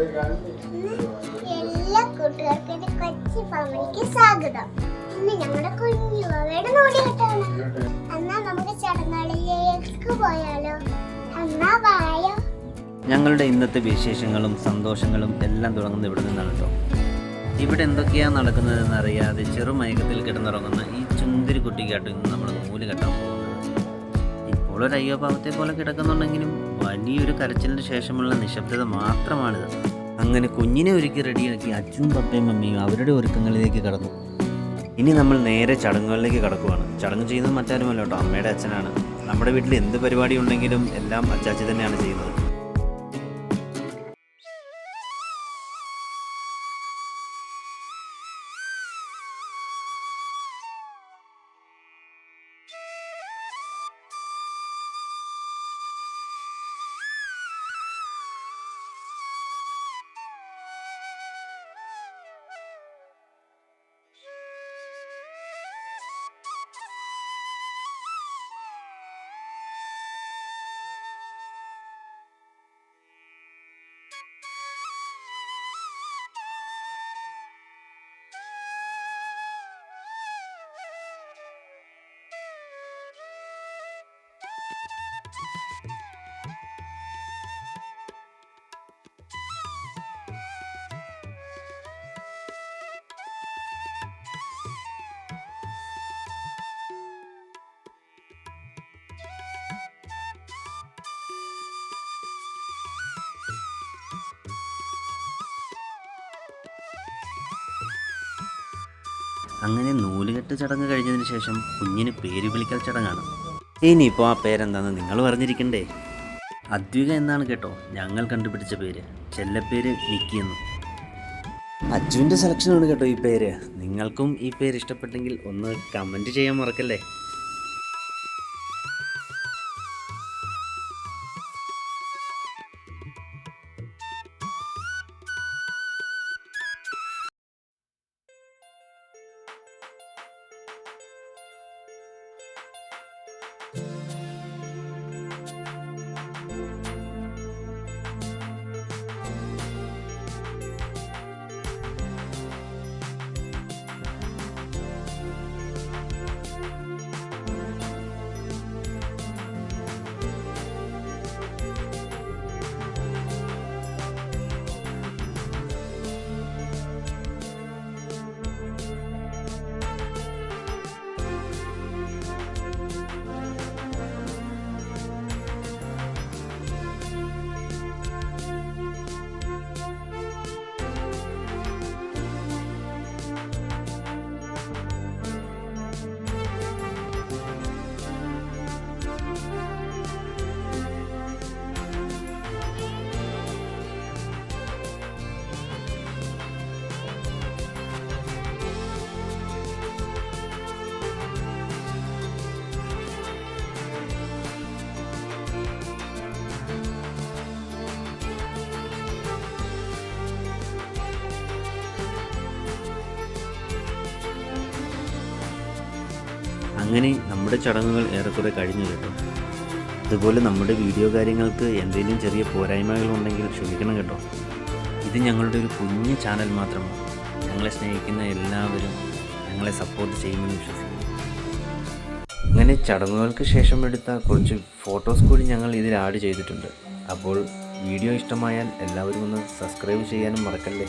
എല്ലാ കൂട്ടുകാർക്കും കൊച്ചി ഫാമിലിക്ക് സ്വാഗതം. ഇന്ന് ഞങ്ങളുടെ കുഞ്ഞു അവയുടെ നോടിയായിട്ടാണ്. എന്നാ നമുക്ക് ചടങ്ങുകളിലേക്ക് പോയാലോ? എന്നാ വായോ. ഞങ്ങളുടെ ഇന്നത്തെ വിശേഷങ്ങളും സന്തോഷങ്ങളും എല്ലാം തുടങ്ങുന്നത് ഇവിടെ നിന്നാണ് കേട്ടോ. ഇവിടെ എന്തൊക്കെയാണ് നടക്കുന്നതെന്ന് അറിയാതെ ചെറുമയക്കത്തിൽ കിടന്നുറങ്ങുന്ന ഈ ചുന്തിരി കുട്ടിക്കാട്ടോ ഇന്ന് നമ്മൾ നൂല് കെട്ടാൻ പോകുന്നത്. ഇപ്പോൾ ഒരു അയ്യോപാവത്തെ പോലെ കിടക്കുന്നുണ്ടെങ്കിലും വലിയൊരു കരച്ചിലിന് ശേഷമുള്ള നിശബ്ദത മാത്രമാണിത്. അങ്ങനെ കുഞ്ഞിനെ ഒരുക്കി റെഡിയാക്കി അച്ഛനും പപ്പയും മമ്മിയും അവരുടെ ഒരുക്കങ്ങളിലേക്ക് കടന്നു. ഇനി നമ്മൾ നേരെ ചടങ്ങുകളിലേക്ക് കടക്കുവാണ്. ചടങ്ങ് ചെയ്യുന്നത് മറ്റാരുമല്ല കേട്ടോ, അമ്മയുടെ അച്ഛനാണ്. നമ്മുടെ വീട്ടിൽ എന്ത് പരിപാടി ഉണ്ടെങ്കിലും എല്ലാം അച്ചാച്ചി തന്നെയാണ് ചെയ്യുന്നത്. അങ്ങനെ നൂലുകെട്ട് ചടങ്ങ് കഴിഞ്ഞതിന് ശേഷം കുഞ്ഞിന് പേര് വിളിക്കൽ ചടങ്ങാണ്. ഇനിയിപ്പോൾ ആ പേരെന്താണെന്ന് നിങ്ങൾ പറഞ്ഞിരിക്കണ്ടേ? അദ്വിക എന്നാണ് കേട്ടോ ഞങ്ങൾ കണ്ടുപിടിച്ച പേര്. ചെല്ലപ്പേര് നിക്കി എന്നും. അജുവിൻ്റെ സെലക്ഷനാണ് കേട്ടോ ഈ പേര്. നിങ്ങൾക്കും ഈ പേര് ഇഷ്ടപ്പെട്ടെങ്കിൽ ഒന്ന് കമൻറ്റ് ചെയ്യാൻ മറക്കല്ലേ. അങ്ങനെ നമ്മുടെ ചടങ്ങുകൾ ഏറെക്കുറെ കഴിഞ്ഞു കേട്ടോ. അതുപോലെ നമ്മുടെ വീഡിയോ കാര്യങ്ങൾക്ക് എന്തെങ്കിലും ചെറിയ പോരായ്മകളുണ്ടെങ്കിൽ ക്ഷമിക്കണം കേട്ടോ. ഇത് ഞങ്ങളുടെ ഒരു കുഞ്ഞു ചാനൽ മാത്രമാണ്. ഞങ്ങളെ സ്നേഹിക്കുന്ന എല്ലാവരും ഞങ്ങളെ സപ്പോർട്ട് ചെയ്യുമെന്ന് വിശ്വസിക്കുന്നു. അങ്ങനെ ചടങ്ങുകൾക്ക് ശേഷം എടുത്ത കുറച്ച് ഫോട്ടോസ് കൂടി ഞങ്ങൾ ഇതിൽ ആഡ് ചെയ്തിട്ടുണ്ട്. അപ്പോൾ വീഡിയോ ഇഷ്ടമായാൽ എല്ലാവരും ഒന്ന് സബ്സ്ക്രൈബ് ചെയ്യാനും മറക്കല്ലേ.